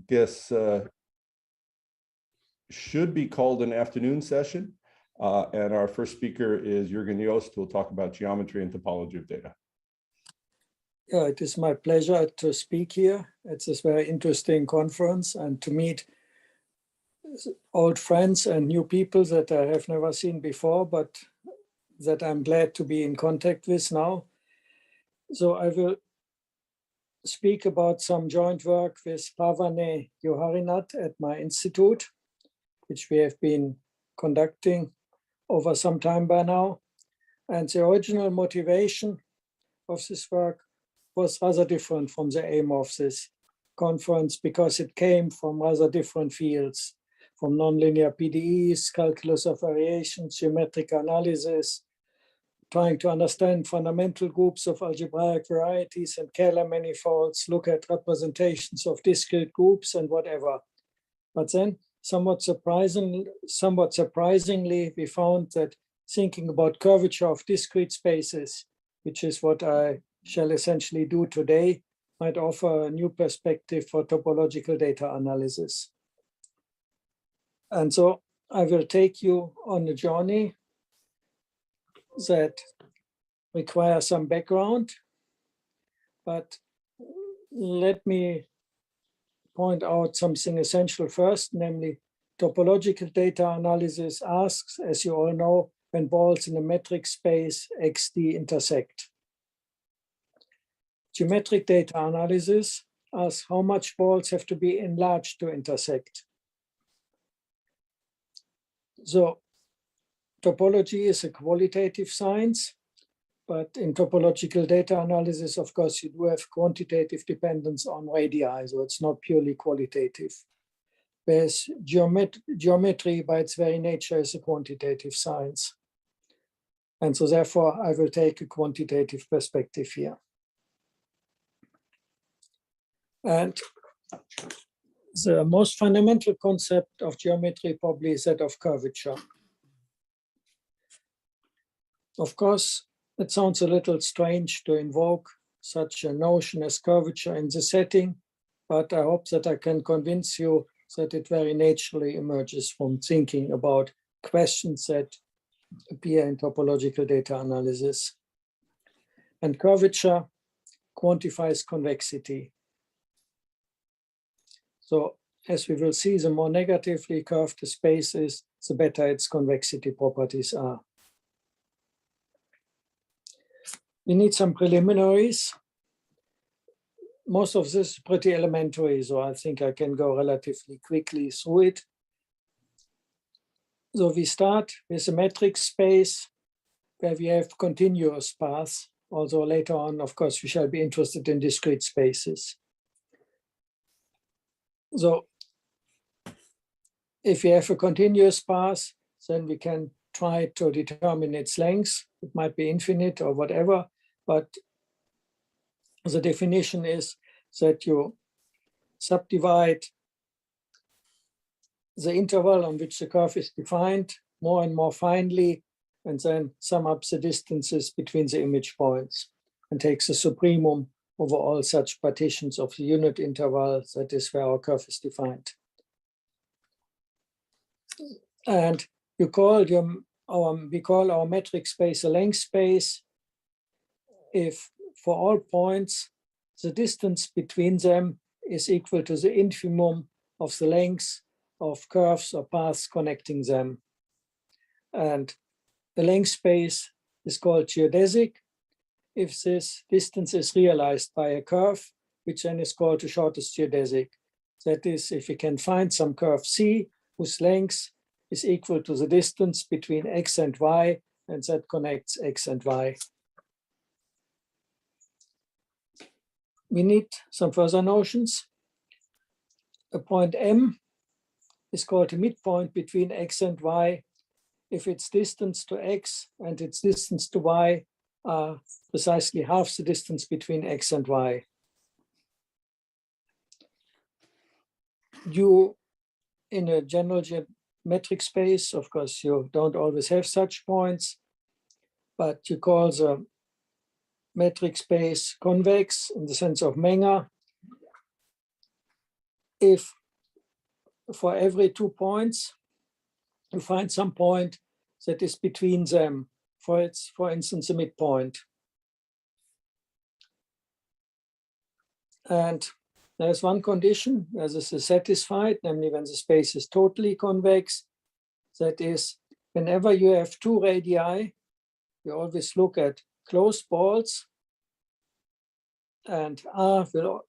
This should be called an afternoon session. And our first speaker is Jürgen Jost, who will talk about geometry and topology of data. Yeah, it is my pleasure to speak here. It's this very interesting conference and to meet old friends and new people that I have never seen before, but that I'm glad to be in contact with now. So I will speak about some joint work with Pavane Yoharinath at my institute, which we have been conducting over some time by now. And the original motivation of this work was rather different from the aim of this conference because it came from rather different fields, from nonlinear PDEs, calculus of variations, geometric analysis, trying to understand fundamental groups of algebraic varieties and Kähler manifolds, look at representations of discrete groups and whatever. But then somewhat surprisingly, we found that thinking about curvature of discrete spaces, which is what I shall essentially do today, might offer a new perspective for topological data analysis. And so I will take you on a journey that requires some background, but let me point out something essential first, namely topological data analysis asks, as you all know, when balls in a metric space XD intersect. Geometric data analysis asks how much balls have to be enlarged to intersect. So topology is a qualitative science, but in topological data analysis, of course, you do have quantitative dependence on radii, so it's not purely qualitative. Whereas geometry, by its very nature, is a quantitative science. And so therefore, I will take a quantitative perspective here. And the most fundamental concept of geometry probably is that of curvature. Of course, it sounds a little strange to invoke such a notion as curvature in the setting, but I hope that I can convince you that it very naturally emerges from thinking about questions that appear in topological data analysis. And curvature quantifies convexity. So as we will see, the more negatively curved the space is, the better its convexity properties are. We need some preliminaries. Most of this is pretty elementary, so I think I can go relatively quickly through it. So we start with a metric space where we have continuous paths, although later on, of course, we shall be interested in discrete spaces. So if we have a continuous path, then we can try to determine its length. It might be infinite or whatever, but the definition is that you subdivide the interval on which the curve is defined more and more finely, and then sum up the distances between the image points and takes the supremum over all such partitions of the unit interval. That is where our curve is defined. And you call we call our metric space a length space if for all points the distance between them is equal to the infimum of the length of curves or paths connecting them. And the length space is called geodesic if this distance is realized by a curve, which then is called the shortest geodesic. That is, if we can find some curve C whose length is equal to the distance between x and y, and that connects x and y. We need some further notions. A point M is called a midpoint between x and y if its distance to x and its distance to y are precisely half the distance between x and y. You, in a general geometric space, of course, you don't always have such points, but you call the metric space convex in the sense of Menger if for every 2 points, you find some point that is between them, for instance, a midpoint. And there's one condition where this is satisfied, namely when the space is totally convex. That is, whenever you have 2 radii, you always look at closed balls, and R will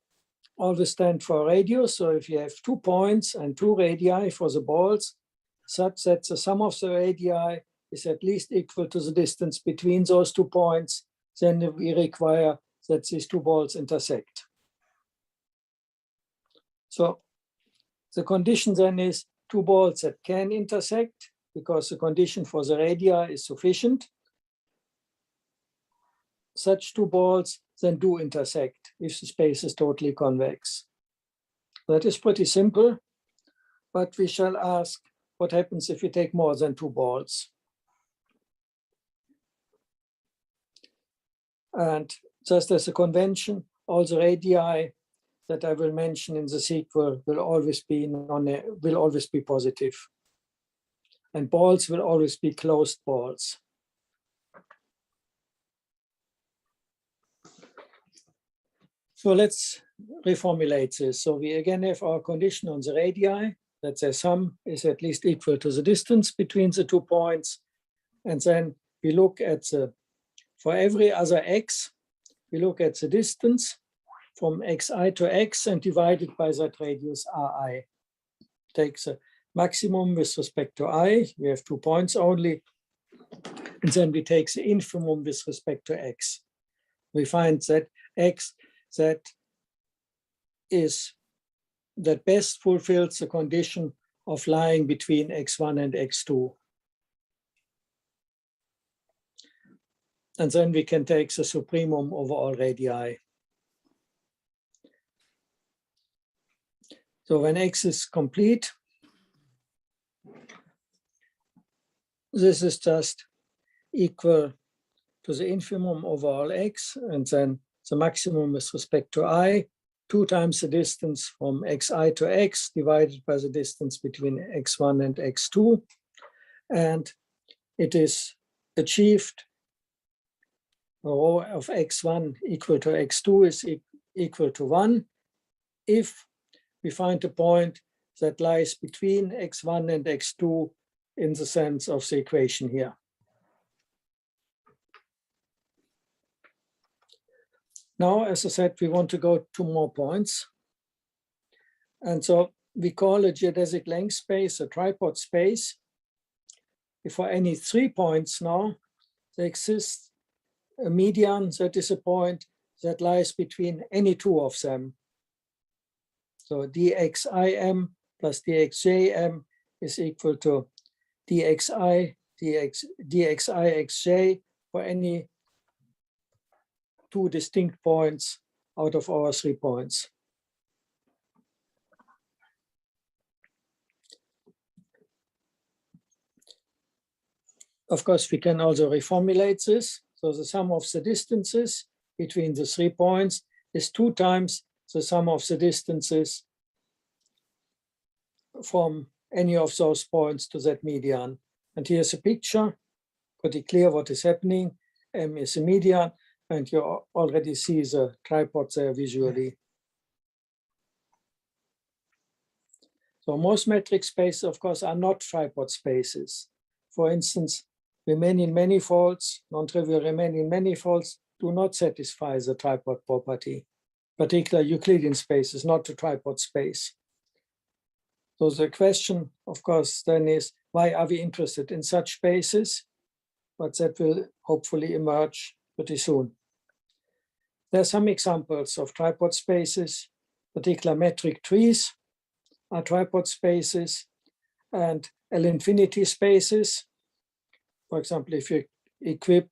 always stand for radius. So if you have 2 points and 2 radii for the balls, such that the sum of the radii is at least equal to the distance between those 2 points, then we require that these 2 balls intersect. So the condition then is 2 balls that can intersect, because the condition for the radii is sufficient. Such 2 balls then do intersect if the space is totally convex. That is pretty simple, but we shall ask what happens if we take more than 2 balls. And just as a convention, all the radii that I will mention in the sequel will always be positive. And balls will always be closed balls. So let's reformulate this. So we again have our condition on the radii, that the sum is at least equal to the distance between the 2 points. And then we look at for every other x, we look at the distance from xi to x and divide it by that radius ri. Take the maximum with respect to I, we have 2 points only, and then we take the infimum with respect to x. We find that x that best fulfills the condition of lying between x1 and x2. And then we can take the supremum over all radii. So when x is complete, this is just equal to the infimum over all x, and then the maximum with respect to I, 2 times the distance from xi to x divided by the distance between x1 and x2. And it is achieved, rho of x1 equal to x2 is equal to 1 if we find a point that lies between x1 and x2 in the sense of the equation here. Now, as I said, we want to go 2 more points. And so we call a geodesic length space a tripod space. If for any 3 points now, there exists a median that is a point that lies between any 2 of them. So dxim plus dxjm is equal to dxi, dxixj for any 2 distinct points out of our 3 points. Of course, we can also reformulate this. So the sum of the distances between the 3 points is 2 times the sum of the distances from any of those points to that median. And here's a picture, pretty clear what is happening. M is a median, and you already see the tripod there visually. So most metric spaces, of course, are not tripod spaces. For instance, Riemannian manifolds, non-trivial Riemannian manifolds do not satisfy the tripod property. Particular Euclidean space is not a tripod space. So the question, of course, then is, why are we interested in such spaces? But that will hopefully emerge pretty soon. There are some examples of tripod spaces. Particular metric trees are tripod spaces, and L-infinity spaces. For example, if you equip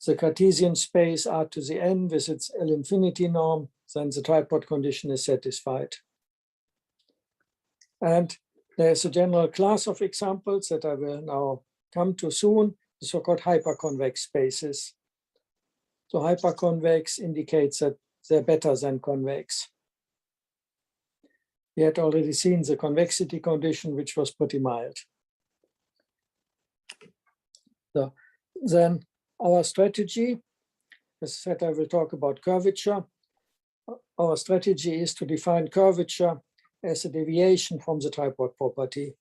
the Cartesian space R to the n with its L-infinity norm, then the tripod condition is satisfied. And there's a general class of examples that I will now come to soon, the so-called hyperconvex spaces. So hyperconvex indicates that they're better than convex. we had already seen the convexity condition, which was pretty mild. So then our strategy, as I said, I will talk about curvature. Our strategy is to define curvature as a deviation from the tripod property.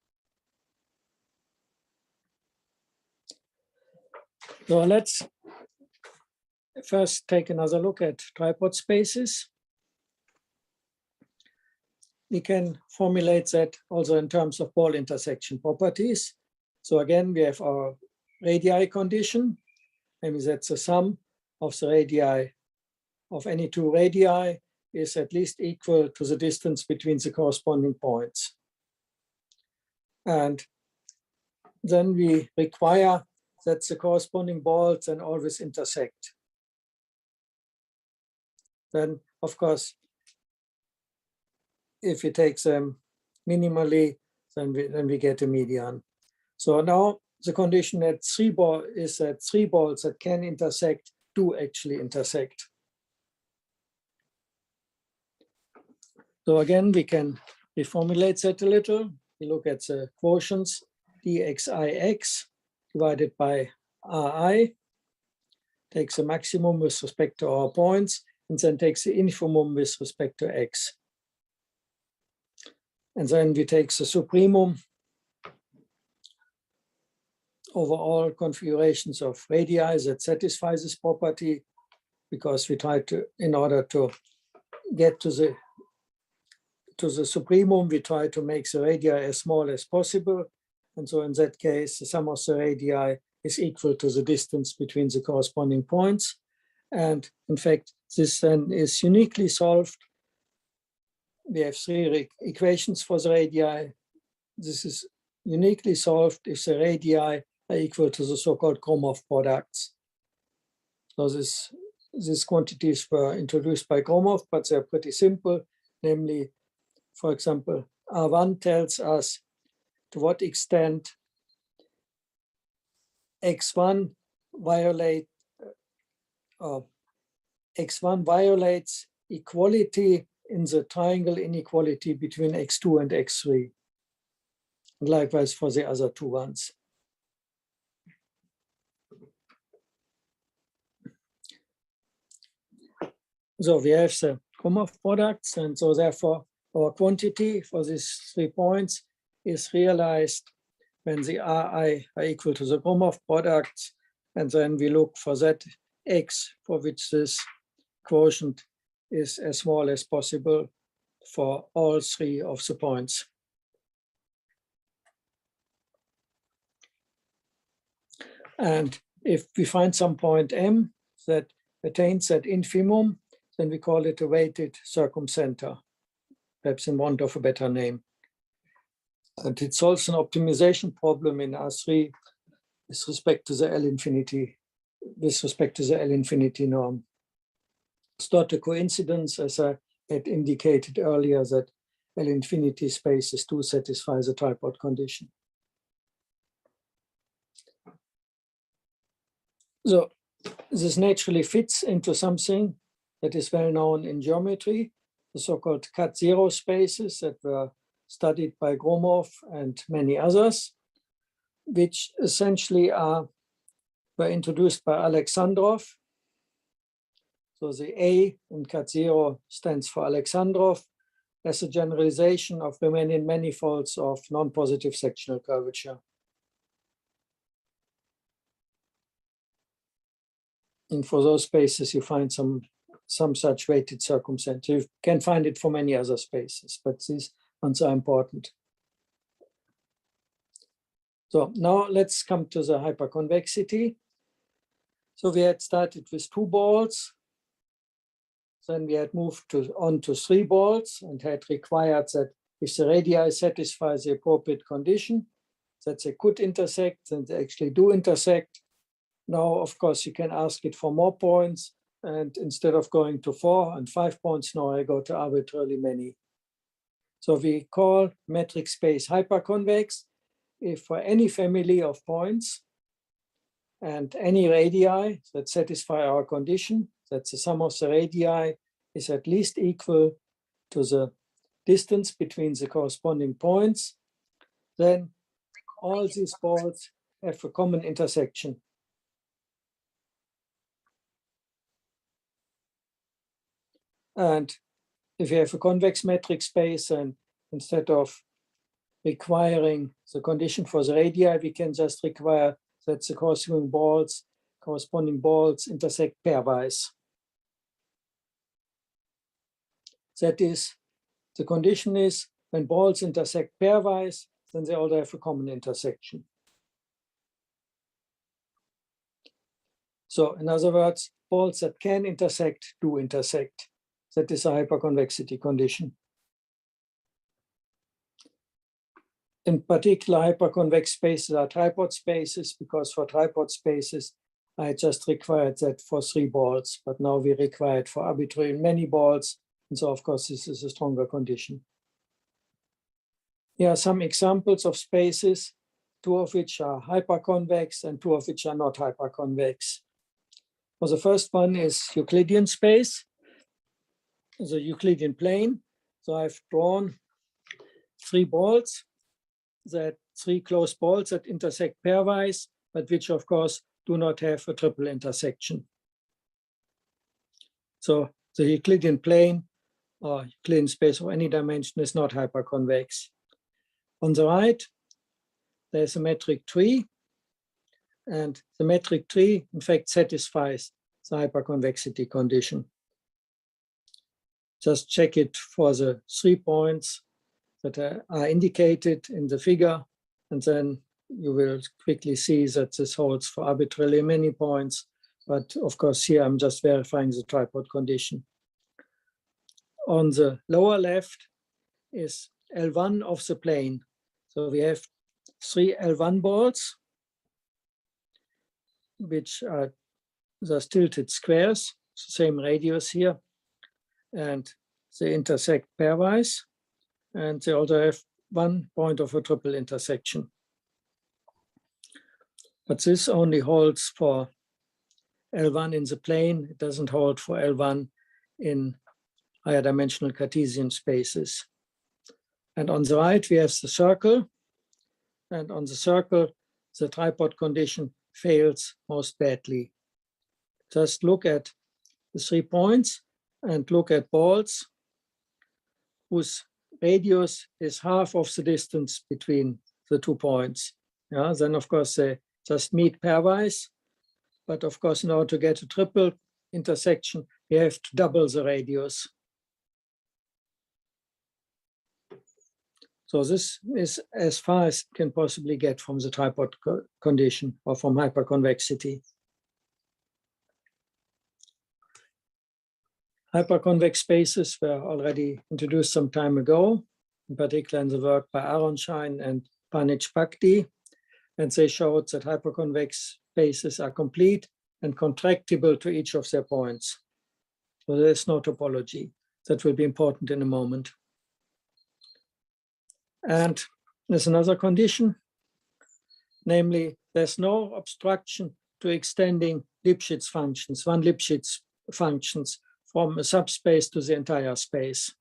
So let's first take another look at tripod spaces. We can formulate that also in terms of ball intersection properties. So again, we have our radii condition. Maybe that's the sum of the radii of any two radii is at least equal to the distance between the corresponding points. And then we require that the corresponding balls then always intersect. Then, of course, if we take them minimally, then we get a median. So now the condition that three balls that can intersect do actually intersect. So again, we can reformulate that a little. We look at the quotients dxix divided by ri, takes the maximum with respect to our points, and then takes the infimum with respect to x. And then we take the supremum over all configurations of radii that satisfy this property, because we try to, in order to get to the supremum, we try to make the radii as small as possible. And so in that case, the sum of the radii is equal to the distance between the corresponding points. And in fact, this then is uniquely solved. We have three equations for the radii. This is uniquely solved if the radii are equal to the so-called Gromov products. So these quantities were introduced by Gromov, but they're pretty simple. Namely, for example, R1 tells us to what extent X1 violates equality in the triangle inequality between X2 and X3. And likewise for the other two ones. So we have the Gromov products, and so therefore our quantity for these 3 points is realized when the Ri are equal to the Gromov products, and then we look for that x for which this quotient is as small as possible for all 3 of the points. And if we find some point M that attains that infimum, then we call it a weighted circumcenter, perhaps in want of a better name. And it solves an optimization problem in R3 with respect to the L infinity norm. It's not a coincidence, as I had indicated earlier, that L infinity spaces do satisfy the tripod condition. So this naturally fits into something that is well known in geometry, the so-called cut zero spaces that were studied by Gromov and many others, which essentially were introduced by Alexandrov. So the A in cut zero stands for Alexandrov as a generalization of Riemannian manifolds of non-positive sectional curvature. And for those spaces, you find some such weighted circumcenter. You can find it for many other spaces, but these ones are important. So now let's come to the hyperconvexity. So we had started with 2 balls. Then we had moved on to 3 balls and had required that if the radii satisfy the appropriate condition, that they could intersect, and they actually do intersect. Now, of course, you can ask it for more points. And instead of going to 4 and 5 points, now I go to arbitrarily many. So we call metric space hyperconvex if for any family of points and any radii that satisfy our condition, that the sum of the radii is at least equal to the distance between the corresponding points, then all these balls have a common intersection. And if you have a convex metric space, and instead of requiring the condition for the radii, we can just require that the corresponding balls intersect pairwise. That is, the condition is when balls intersect pairwise, then they all have a common intersection. So in other words, balls that can intersect do intersect. That is a hyperconvexity condition. In particular, hyperconvex spaces are tripod spaces, because for tripod spaces, I just required that for 3 balls, but now we require it for arbitrary many balls. And so, of course, this is a stronger condition. Here are some examples of spaces, 2 of which are hyperconvex and 2 of which are not hyperconvex. Well, the first one is Euclidean space, the Euclidean plane. So I've drawn 3 balls, that 3 closed balls that intersect pairwise, but which of course do not have a triple intersection. So the Euclidean plane or Euclidean space of any dimension is not hyperconvex. On the right, there's a metric tree, and the metric tree in fact satisfies the hyperconvexity condition. Just check it for the 3 points that are indicated in the figure, and then you will quickly see that this holds for arbitrarily many points. But of course, here I'm just verifying the tripod condition. On the lower left is L1 of the plane. So we have 3 L1 balls, which are thus tilted squares, same radius here, and they intersect pairwise, and they also have 1 point of a triple intersection. But this only holds for L1 in the plane. It doesn't hold for L1 in higher dimensional Cartesian spaces. And on the right, we have the circle. And on the circle, the tripod condition fails most badly. Just look at the 3 points and look at balls whose radius is half of the distance between the 2 points. Yeah, then of course they just meet pairwise. But of course, in order to get a triple intersection, we have to double the radius. So this is as far as it can possibly get from the tripod condition or from hyperconvexity. Hyperconvex spaces were already introduced some time ago, in particular in the work by Aronshine and Panich-Bhakdi, and they showed that hyperconvex spaces are complete and contractible to each of their points. So there's no topology. That will be important in a moment. And there's another condition, namely there's no obstruction to extending Lipschitz functions, one Lipschitz functions from a subspace to the entire space.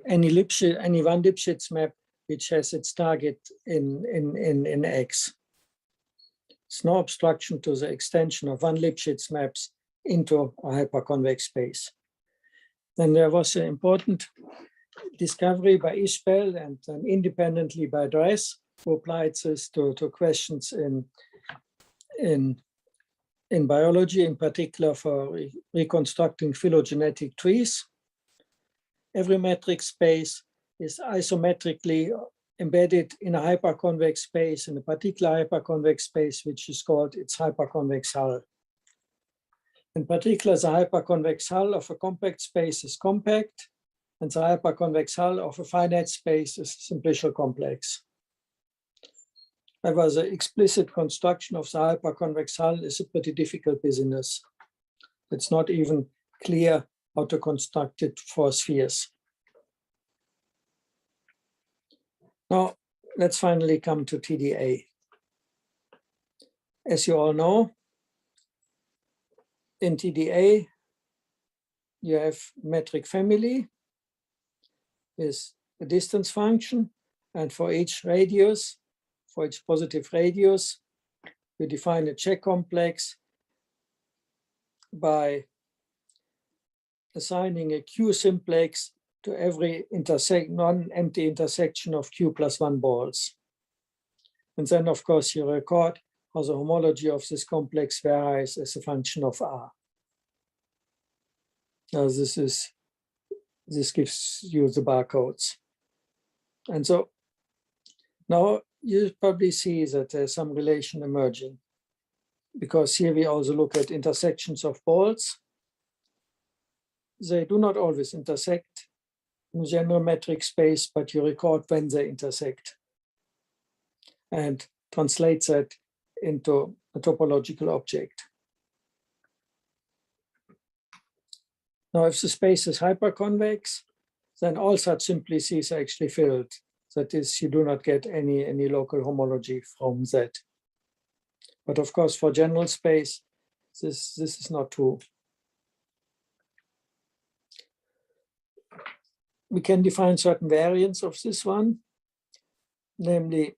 Any one Lipschitz map which has its target in X. There's no obstruction to the extension of one Lipschitz maps into a hyperconvex space. Then there was an important discovery by Ischbel and then independently by Dress, who applied this to questions in biology, in particular for reconstructing phylogenetic trees. Every metric space is isometrically embedded in a hyperconvex space, in a particular hyperconvex space, which is called its hyperconvex hull. In particular, the hyperconvex hull of a compact space is compact, and the hyperconvex hull of a finite space is simplicial complex. However, the explicit construction of the hyperconvex hull is a pretty difficult business. It's not even clear how to construct it for spheres. Now, let's finally come to TDA. As you all know, in TDA, you have metric family with a distance function, and for each radius, for each positive radius, we define a check complex by assigning a Q simplex to every non-empty intersection of Q plus 1 balls. And then, of course, you record how the homology of this complex varies as a function of R. Now, this gives you the barcodes. And so now you probably see that there's some relation emerging, because here we also look at intersections of balls. They do not always intersect in general metric space, but you record when they intersect and translate that into a topological object. Now, if the space is hyperconvex, then all such simplices are actually filled. That is, you do not get any local homology from that. But of course, for general space, this is not true. We can define certain variants of this one, namely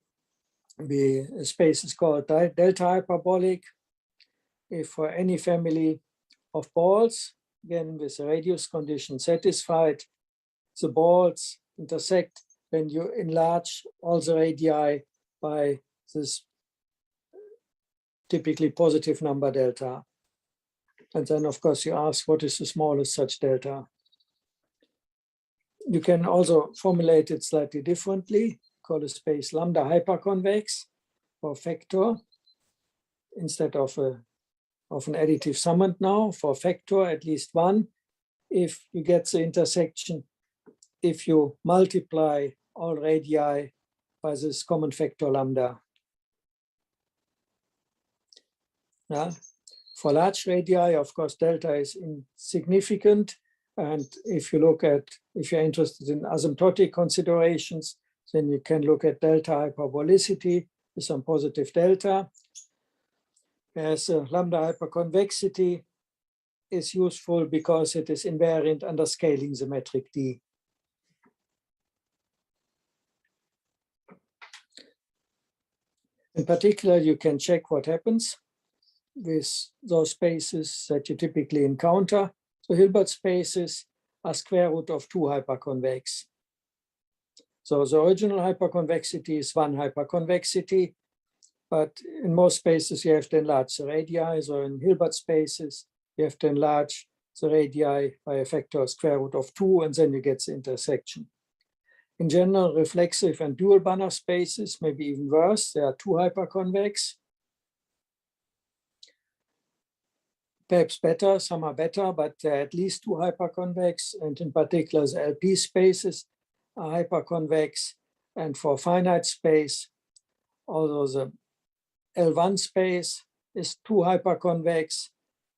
the space is called delta hyperbolic. If for any family of balls, again with the radius condition satisfied, the balls intersect when you enlarge all the radii by this typically positive number delta. And then, of course, you ask, what is the smallest such delta? You can also formulate it slightly differently, call a space lambda hyperconvex for factor instead of an additive summand now for factor at least 1. If you get the intersection, if you multiply all radii by this common factor lambda. Yeah. For large radii, of course, delta is insignificant. And if you're interested in asymptotic considerations, then you can look at delta hyperbolicity with some positive delta. Whereas lambda hyperconvexity is useful because it is invariant under scaling the metric D. In particular, you can check what happens with those spaces that you typically encounter. So Hilbert spaces are square root of 2 hyperconvex. So the original hyperconvexity is 1 hyperconvexity, but in most spaces you have to enlarge the radii. So in Hilbert spaces, you have to enlarge the radii by a factor of square root of 2, and then you get the intersection. In general, reflexive and dual Banach spaces may be even worse. There are 2 hyperconvex. Perhaps better, some are better, but there are at least 2 hyperconvex, and in particular the LP spaces are hyperconvex, and for finite space, although the L1 space is 2 hyperconvex,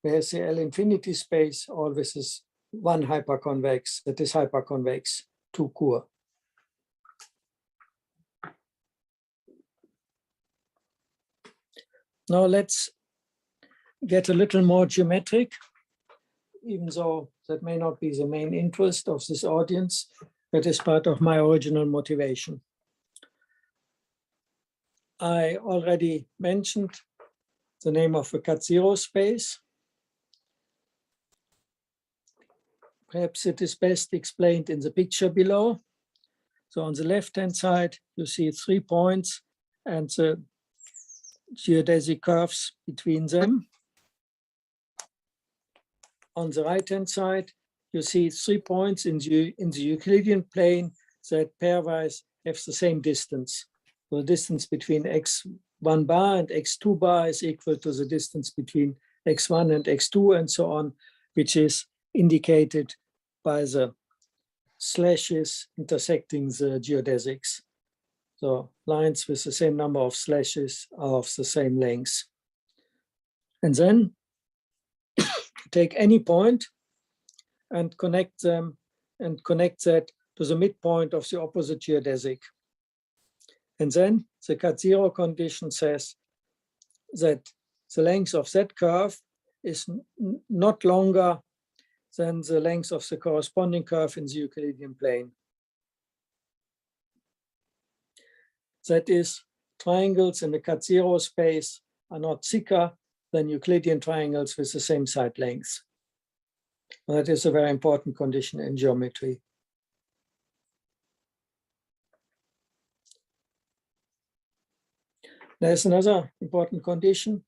whereas the L infinity space always is 1 hyperconvex, that is hyperconvex, 2 Kur. Now let's get a little more geometric, even though that may not be the main interest of this audience. That is part of my original motivation. I already mentioned the name of a cut-zero space. Perhaps it is best explained in the picture below. So on the left-hand side, you see 3 points and the geodesic curves between them. On the right-hand side, you see 3 points in the Euclidean plane that pairwise have the same distance. So the distance between x1 bar and x2 bar is equal to the distance between x1 and x2 and so on, which is indicated by the slashes intersecting the geodesics. So lines with the same number of slashes are of the same length. And then take any point and connect them and connect that to the midpoint of the opposite geodesic. And then the cut-zero condition says that the length of that curve is not longer than the length of the corresponding curve in the Euclidean plane. That is, triangles in the cut-zero space are not thicker than Euclidean triangles with the same side length. That is a very important condition in geometry. There's another important condition.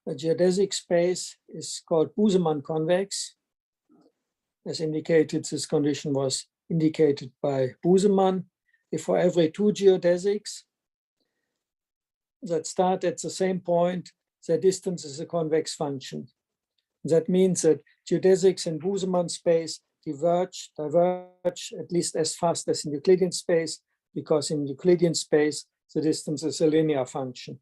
A geodesic space is called Boseman convex. As indicated, this condition was indicated by Boseman. If for every two geodesics that start at the same point, their distance is a convex function. That means that geodesics in Boseman space diverge at least as fast as in Euclidean space, because in Euclidean space, the distance is a linear function.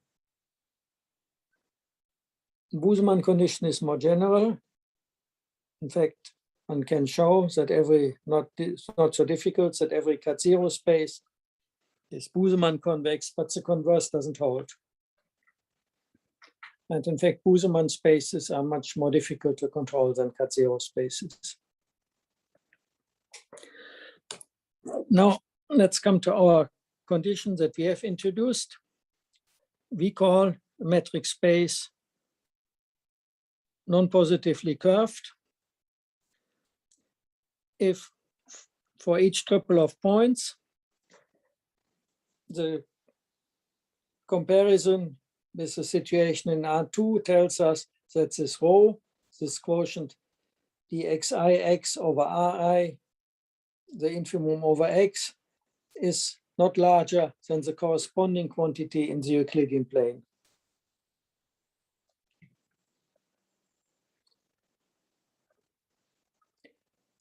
The Boseman condition is more general. In fact, one can show that it's not so difficult, that every cut-zero space is Boseman convex, but the converse doesn't hold. And in fact, Boseman spaces are much more difficult to control than cut-zero spaces. Now, let's come to our condition that we have introduced. We call a metric space non-positively curved if for each triple of points, the comparison with the situation in R2 tells us that this rho, this quotient dxix over ri, the infimum over x, is not larger than the corresponding quantity in the Euclidean plane.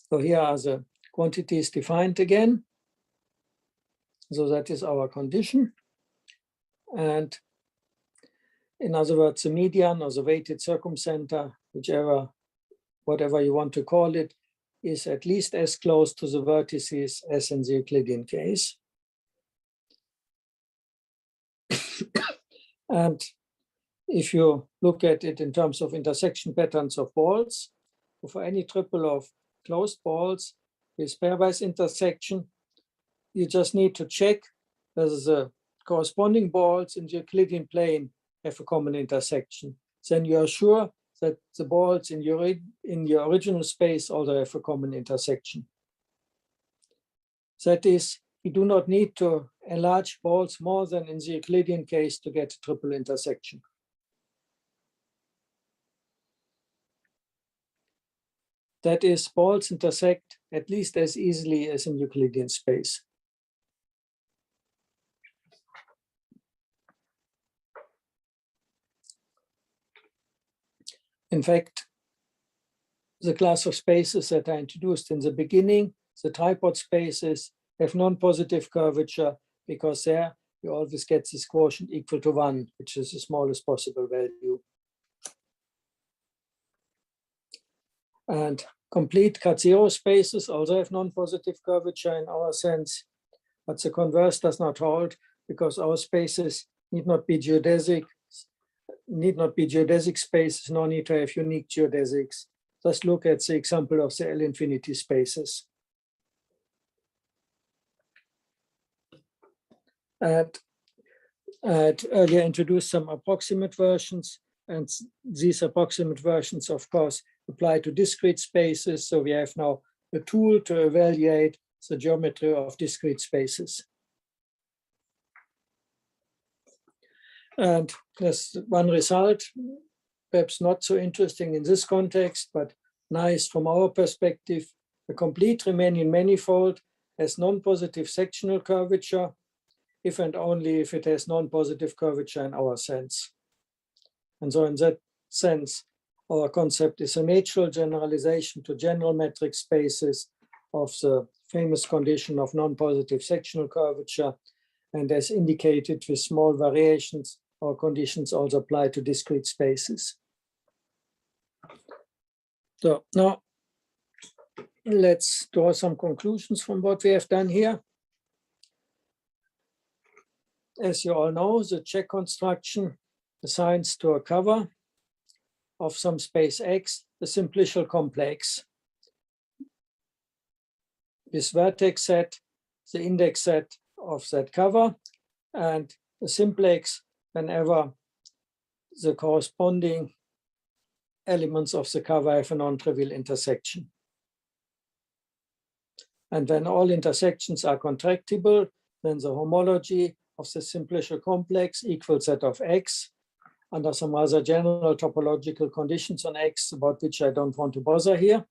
So here are the quantities defined again. So that is our condition. And in other words, the median or the weighted circumcenter, whatever you want to call it, is at least as close to the vertices as in the Euclidean case. And if you look at it in terms of intersection patterns of balls, for any triple of closed balls with pairwise intersection, you just need to check whether the corresponding balls in the Euclidean plane have a common intersection. Then you are sure that the balls in your original space also have a common intersection. That is, you do not need to enlarge balls more than in the Euclidean case to get a triple intersection. That is, balls intersect at least as easily as in Euclidean space. In fact, the class of spaces that I introduced in the beginning, the tripod spaces, have non-positive curvature because there you always get this quotient equal to 1, which is the smallest possible value. And complete cut-zero spaces also have non-positive curvature in our sense, but the converse does not hold because our spaces need not be geodesic spaces, nor need to have unique geodesics. Let's look at the example of the L-infinity spaces. And I'd earlier introduced some approximate versions, and these approximate versions, of course, apply to discrete spaces. So we have now a tool to evaluate the geometry of discrete spaces. And there's one result, perhaps not so interesting in this context, but nice from our perspective. A complete Riemannian manifold has non-positive sectional curvature, if and only if it has non-positive curvature in our sense. And so in that sense, our concept is a natural generalization to general metric spaces of the famous condition of non-positive sectional curvature. And as indicated with small variations, our conditions also apply to discrete spaces. So now let's draw some conclusions from what we have done here. As you all know, the check construction assigns to a cover of some space X, the simplicial complex. This vertex set, the index set of that cover, and the simplex whenever the corresponding elements of the cover have a non-trivial intersection. And when all intersections are contractible, then the homology of the simplicial complex equals that of X under some rather general topological conditions on X, about which I don't want to bother here.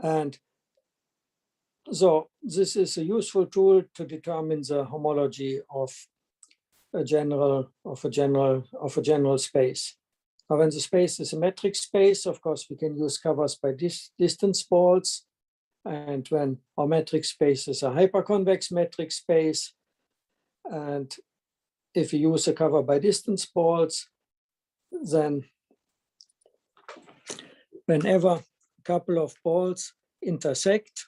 And so this is a useful tool to determine the homology of a general space. Now, when the space is a metric space, of course, we can use covers by distance balls. And when our metric space is a hyperconvex metric space, and if we use a cover by distance balls, then whenever a couple of balls intersect,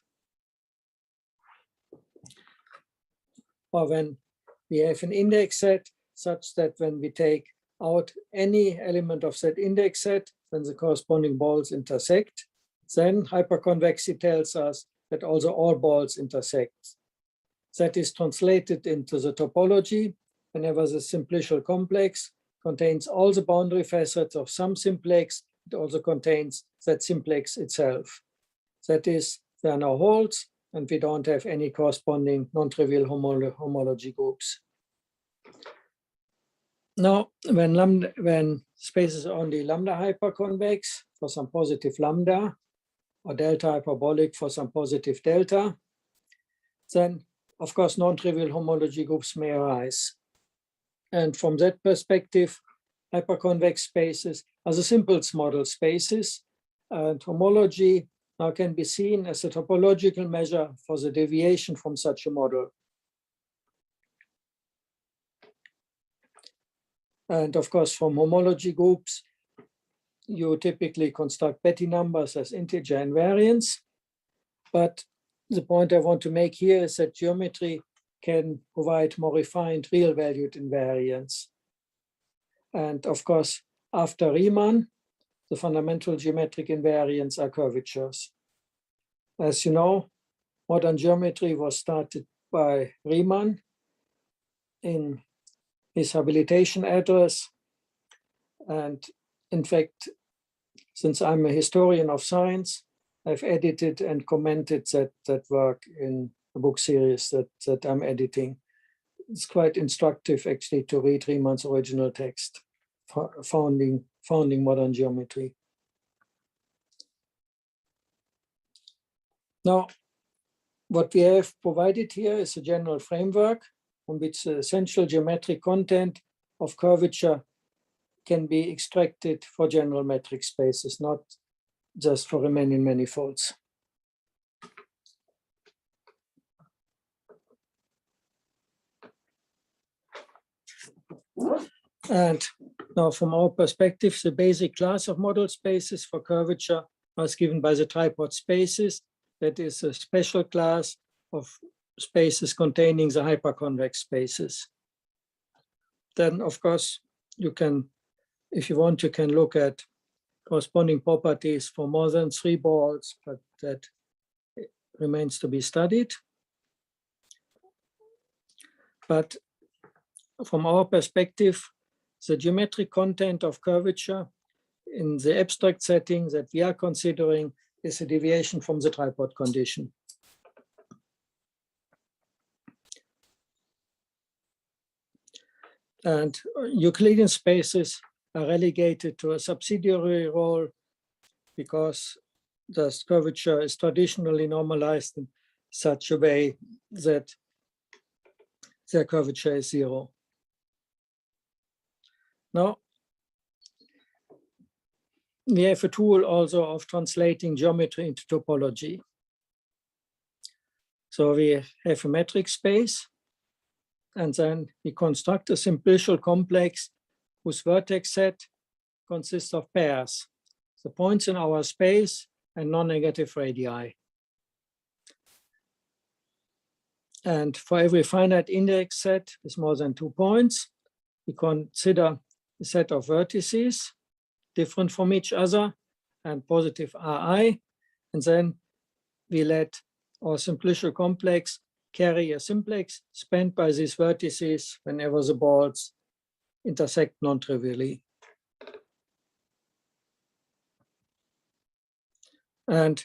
or when we have an index set such that when we take out any element of that index set, then the corresponding balls intersect, then hyperconvexity tells us that also all balls intersect. That is translated into the topology whenever the simplicial complex contains all the boundary facets of some simplex. It also contains that simplex itself. That is, there are no holes, and we don't have any corresponding non-trivial homology groups. Now, when space is only lambda hyperconvex for some positive lambda, or delta hyperbolic for some positive delta, then of course non-trivial homology groups may arise. And from that perspective, hyperconvex spaces are the simplest model spaces, and homology now can be seen as a topological measure for the deviation from such a model. And of course, from homology groups, you typically construct Betti numbers as integer invariants. But the point I want to make here is that geometry can provide more refined real-valued invariants. And of course, after Riemann, the fundamental geometric invariants are curvatures. As you know, modern geometry was started by Riemann in his habilitation address. And in fact, since I'm a historian of science, I've edited and commented that work in a book series that I'm editing. It's quite instructive actually to read Riemann's original text, founding modern geometry. Now, what we have provided here is a general framework on which the essential geometric content of curvature can be extracted for general metric spaces, not just for remaining manifolds. And now from our perspective, the basic class of model spaces for curvature was given by the tripod spaces. That is a special class of spaces containing the hyperconvex spaces. Then, of course, you can, if you want, you can look at corresponding properties for more than 3 balls, but that remains to be studied. But from our perspective, the geometric content of curvature in the abstract setting that we are considering is a deviation from the tripod condition. And Euclidean spaces are relegated to a subsidiary role because the curvature is traditionally normalized in such a way that their curvature is 0. Now, we have a tool also of translating geometry into topology. So we have a metric space, and then we construct a simplicial complex whose vertex set consists of pairs, the points in our space and non-negative radii. And for every finite index set with more than 2 points, we consider a set of vertices different from each other and positive Ri. And then we let our simplicial complex carry a simplex spanned by these vertices whenever the balls intersect non-trivially. And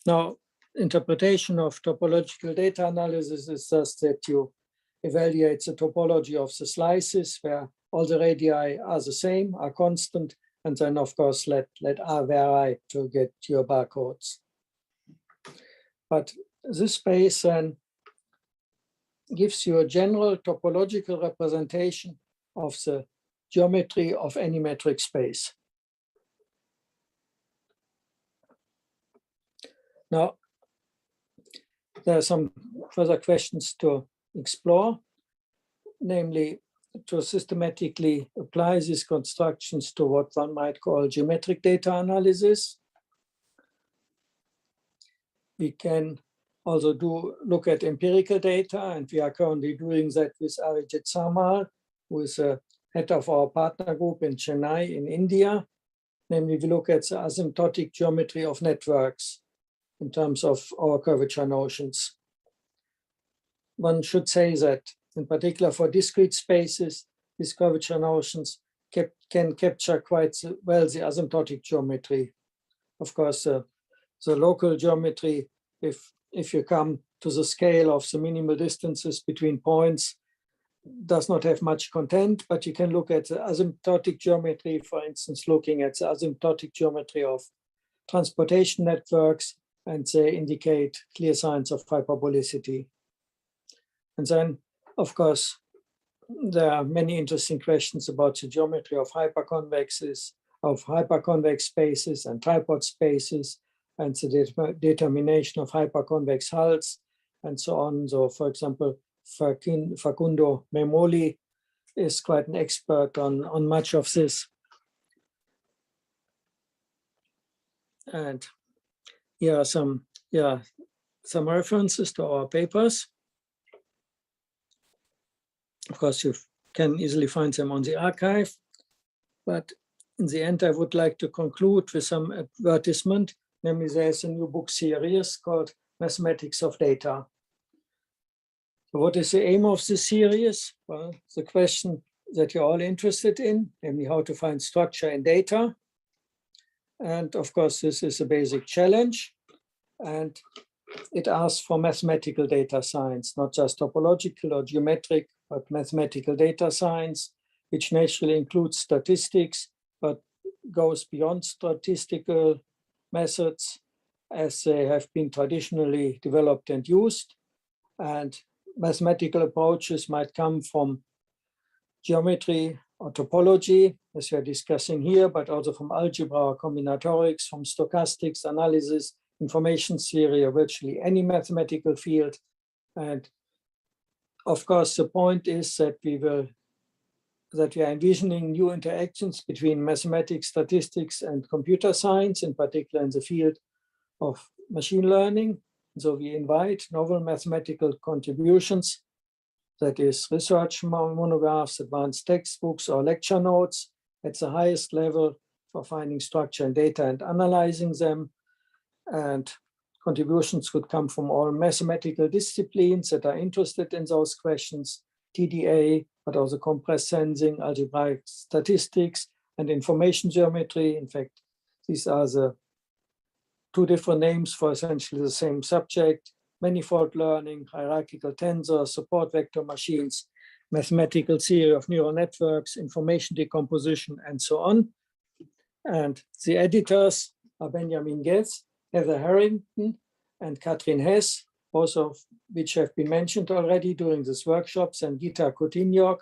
now, interpretation of topological data analysis is just that you evaluate the topology of the slices where all the radii are the same, are constant, and then of course let R vary to get your barcodes. But this space then gives you a general topological representation of the geometry of any metric space. Now, there are some further questions to explore, namely to systematically apply these constructions to what one might call geometric data analysis. We can also look at empirical data, and we are currently doing that with Arijit Samal, who is a head of our partner group in Chennai in India. Namely, we look at the asymptotic geometry of networks in terms of our curvature notions. One should say that, in particular for discrete spaces, these curvature notions can capture quite well the asymptotic geometry. Of course, the local geometry, if you come to the scale of the minimal distances between points, does not have much content, but you can look at the asymptotic geometry, for instance, looking at the asymptotic geometry of transportation networks, and they indicate clear signs of hyperbolicity. And then, of course, there are many interesting questions about the geometry of hyperconvex spaces and tripod spaces, and the determination of hyperconvex hulls, and so on. So, for example, Facundo Memoli is quite an expert on much of this. And here are some references to our papers. Of course, you can easily find them on the archive, but in the end, I would like to conclude with some advertisement. Namely, there's a new book series called Mathematics of Data. So what is the aim of this series? Well, the question that you're all interested in, namely how to find structure in data. And of course, this is a basic challenge. And it asks for mathematical data science, not just topological or geometric, but mathematical data science, which naturally includes statistics, but goes beyond statistical methods as they have been traditionally developed and used. And mathematical approaches might come from geometry or topology, as we are discussing here, but also from algebra or combinatorics, from stochastics, analysis, information theory, or virtually any mathematical field. And of course, the point is that we are envisioning new interactions between mathematics, statistics, and computer science, in particular in the field of machine learning. So we invite novel mathematical contributions, that is research monographs, advanced textbooks, or lecture notes at the highest level for finding structure in data and analyzing them. And contributions could come from all mathematical disciplines that are interested in those questions, TDA, but also compressed sensing, algebraic statistics, and information geometry. In fact, these are the two different names for essentially the same subject: manifold learning, hierarchical tensors, support vector machines, mathematical theory of neural networks, information decomposition, and so on. And the editors are Benjamin Getz, Heather Harrington, and Katrin Hess, both of which have been mentioned already during these workshops, and Gita Kotinyok,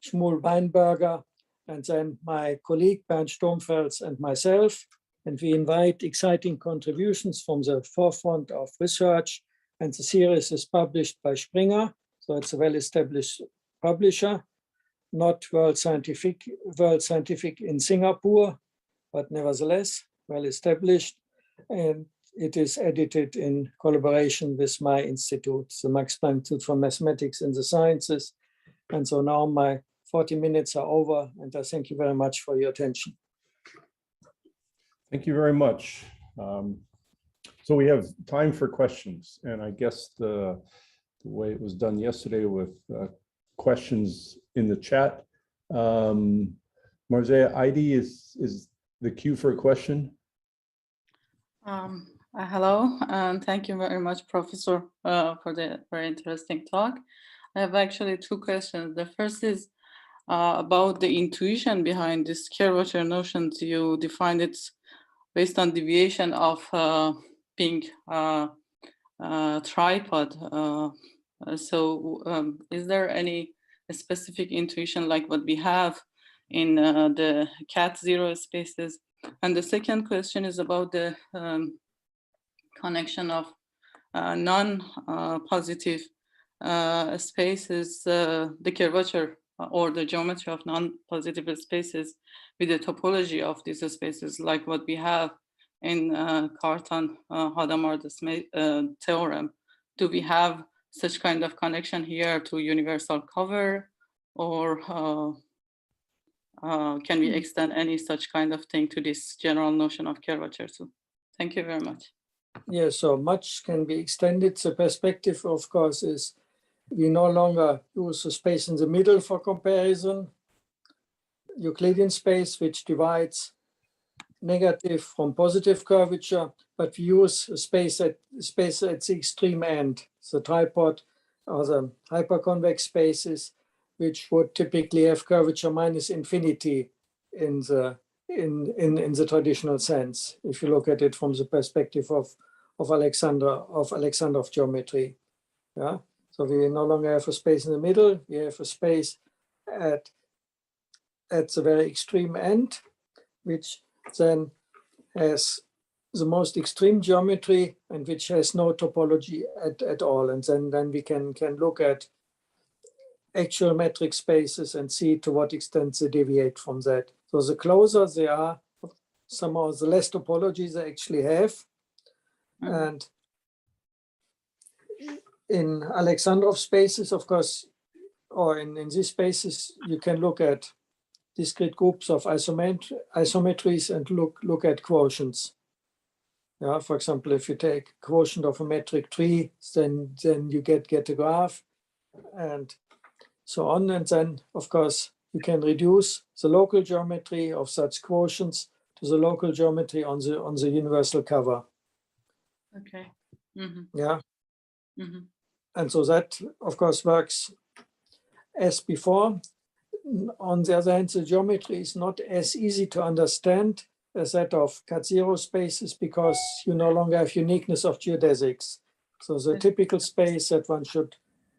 Shmuel Weinberger, and then my colleague Bernd Sturmfels and myself. And we invite exciting contributions from the forefront of research. And the series is published by Springer, so it's a well-established publisher, not World Scientific in Singapore, but nevertheless well-established. And it is edited in collaboration with my institute, the Max Planck Institute for Mathematics and the Sciences. And so now my 40 minutes are over, and I thank you very much for your attention. Thank you very much. So we have time for questions, and I guess the way it was done yesterday with questions in the chat. Marzia, ID is the cue for a question. Hello, and thank you very much, Professor, for the very interesting talk. I have actually two questions. The first is about the intuition behind this curvature notions. You defined it based on deviation of being tripod. So is there any specific intuition like what we have in the cat zero spaces? And the second question is about the connection of non-positive spaces, the curvature or the geometry of non-positive spaces with the topology of these spaces, like what we have in Cartan-Hadamard theorem. Do we have such kind of connection here to universal cover, or can we extend any such kind of thing to this general notion of curvature too? Thank you very much. Yeah, so much can be extended. The perspective, of course, is we no longer use a space in the middle for comparison, Euclidean space, which divides negative from positive curvature, but we use a space at the extreme end, the tripod or the hyperconvex spaces, which would typically have curvature minus infinity in the traditional sense, if you look at it from the perspective of Alexandrov geometry. Yeah, so we no longer have a space in the middle, we have a space at the very extreme end, which then has the most extreme geometry and which has no topology at all. And then we can look at actual metric spaces and see to what extent they deviate from that. So the closer they are, somehow the less topology they actually have. And in Alexandrov spaces, of course, or in these spaces, you can look at discrete groups of isometries and look at quotients. Yeah, for example, if you take quotient of a metric tree, then you get a graph and so on. And then, of course, you can reduce the local geometry of such quotients to the local geometry on the universal cover. Okay. Yeah. And so that, of course, works as before. On the other hand, the geometry is not as easy to understand as that of cat zero spaces because you no longer have uniqueness of geodesics. So the typical space that one should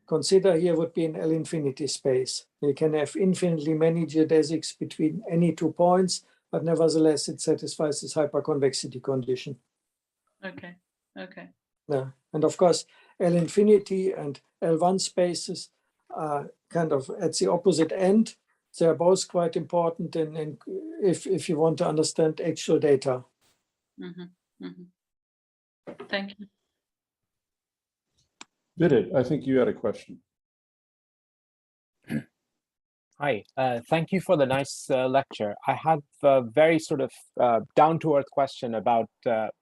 consider here would be an L infinity space. You can have infinitely many geodesics between any 2 points, but nevertheless it satisfies this hyperconvexity condition. Okay. Okay. Yeah. And of course, L infinity and L1 spaces are kind of at the opposite end. They're both quite important if you want to understand actual data. Thank you. Vidit, I think you had a question. Hi, thank you for the nice lecture. I have a very sort of down-to-earth question about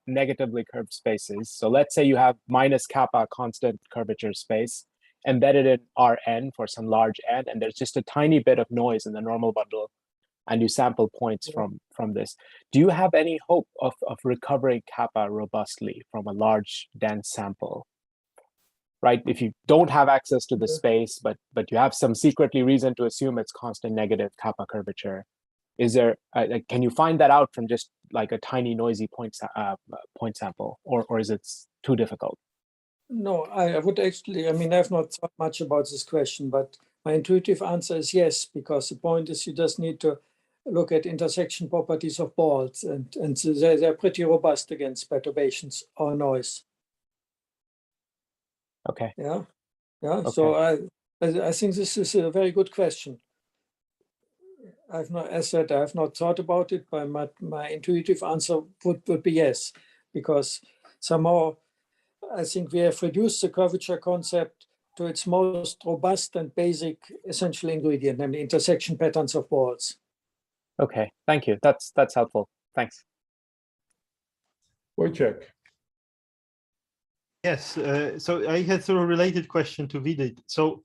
negatively curved spaces. So let's say you have minus kappa constant curvature space embedded in Rn for some large n, and there's just a tiny bit of noise in the normal bundle, and you sample points from this. Do you have any hope of recovering kappa robustly from a large, dense sample? Right, if you don't have access to the space, but you have some secretly reason to assume it's constant negative kappa curvature, is there? Can you find that out from just like a tiny noisy point sample, or is it too difficult? No, I would actually. I mean, I've not thought much about this question, but my intuitive answer is yes, because the point is you just need to look at intersection properties of balls, and so they're pretty robust against perturbations or noise. Okay. Yeah, yeah. Okay. So I think this is a very good question. I've not, as said, I have not thought about it, but my intuitive answer would be yes, because somehow I think we have reduced the curvature concept to its most robust and basic essential ingredient, namely intersection patterns of balls. Okay, thank you. That's helpful. Thanks. Wojciech. Yes, so I had sort of related question to Vidit. So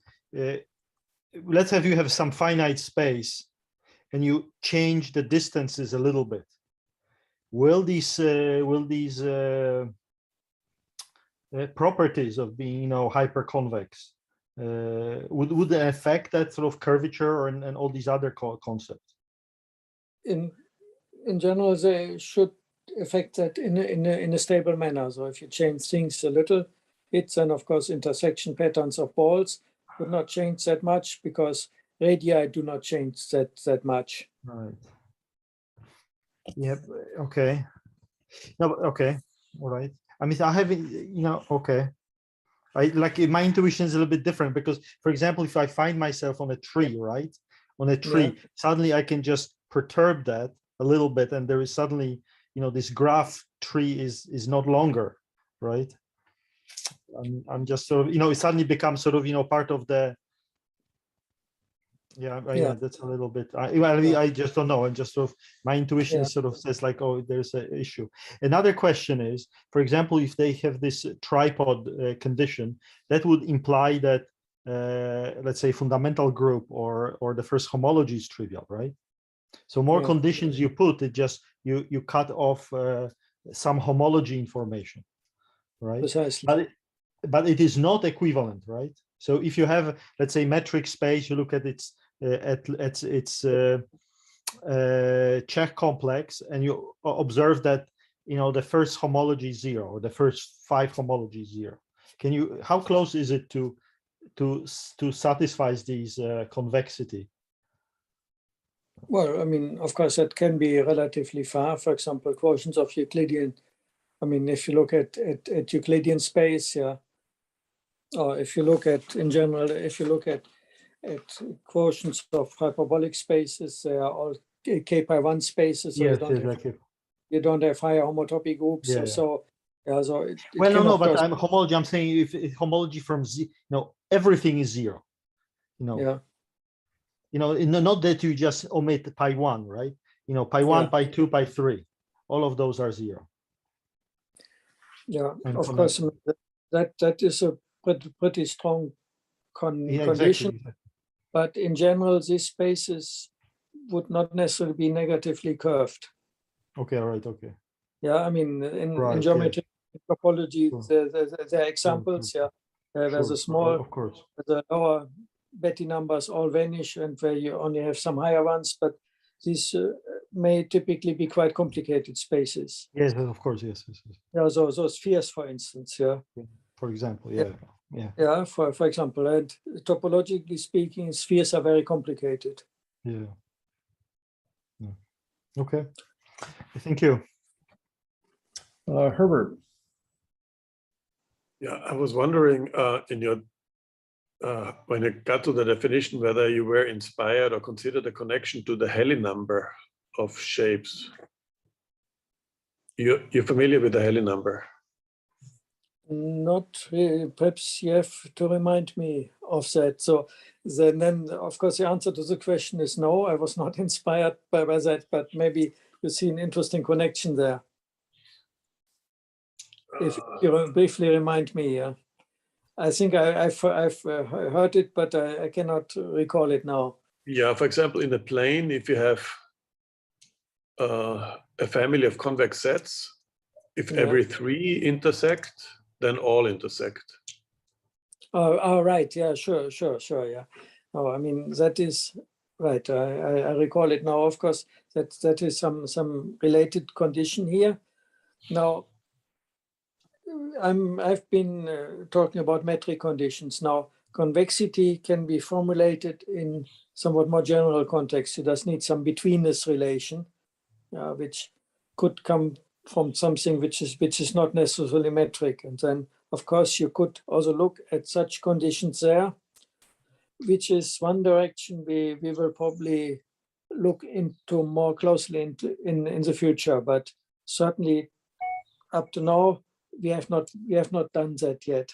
let's have you have some finite space and you change the distances a little bit. Will these properties of being, you know, hyperconvex would they affect that sort of curvature and all these other concepts? In general, they should affect that in a stable manner. So if you change things a little bit, then of course intersection patterns of balls would not change that much because radii do not change that much. Right. Yep. Okay. No. Okay. All right. I mean, I haven't. You know. Okay. I like my intuition is a little bit different because, for example, if I find myself on a tree, right, on a tree, suddenly I can just perturb that a little bit, and there is suddenly, you know, this graph tree is not longer, right? I'm just sort of, you know, it suddenly becomes sort of, you know, part of the. Yeah, that's a little bit. I just don't know. I'm just sort of, my intuition sort of says like, oh, there's an issue. Another question is, for example, if they have this tripod condition, that would imply that, let's say, fundamental group or the first homology is trivial, right? So more conditions you put, it just you cut off some homology information, right? Precisely. But it is not equivalent, right? So if you have, let's say, metric space, you look at its Czech complex, and you observe that, you know, the first homology is 0, or the first 5 homology is 0. Can you? How close is it to satisfy these convexity? Well, I mean, of course, that can be relatively far. For example, quotients of Euclidean. I mean, if you look at Euclidean space, or if you look at, in general, if you look at quotients of hyperbolic spaces, they are all k-pi1 spaces. So you don't have higher homotopy groups. So well, no, but I'm homology. I'm saying if homology from everything is 0. Not that you just omit pi1, right? Pi1, pi2, pi3, all of those are 0. Yeah, of course, that is a pretty strong condition. Exactly. But in general, these spaces would not necessarily be negatively curved. Okay, all right, okay. Yeah, I mean, in geometry, topology, there are examples. There's a small, of course, the lower Betti numbers all vanish, and where you only have some higher ones, but these may typically be quite complicated spaces. Yes, of course, yes. Yeah, so spheres, for instance, for example, for example, and topologically speaking, spheres are very complicated. Okay, thank you. Herbert. Yeah, I was wondering in your when you got to the definition, whether you were inspired or considered a connection to the Helly number of shapes. You're familiar with the Helly number? Not really. Perhaps you have to remind me of that. So then, of course, the answer to the question is no. I was not inspired by that, but maybe you see an interesting connection there. If you briefly remind me, I think I've heard it, but I cannot recall it now. Yeah, for example, in a plane, if you have a family of convex sets, if every 3 intersect, then all intersect. Oh, right. Yeah, sure. Yeah. Oh, I mean, that is right. I recall it now. Of course, that is some related condition here. Now, I've been talking about metric conditions. Now, convexity can be formulated in somewhat more general context. It does need some betweenness relation, which could come from something which is not necessarily metric. And then, of course, you could also look at such conditions there, which is one direction we will probably look into more closely in the future. But certainly, up to now, we have not done that yet.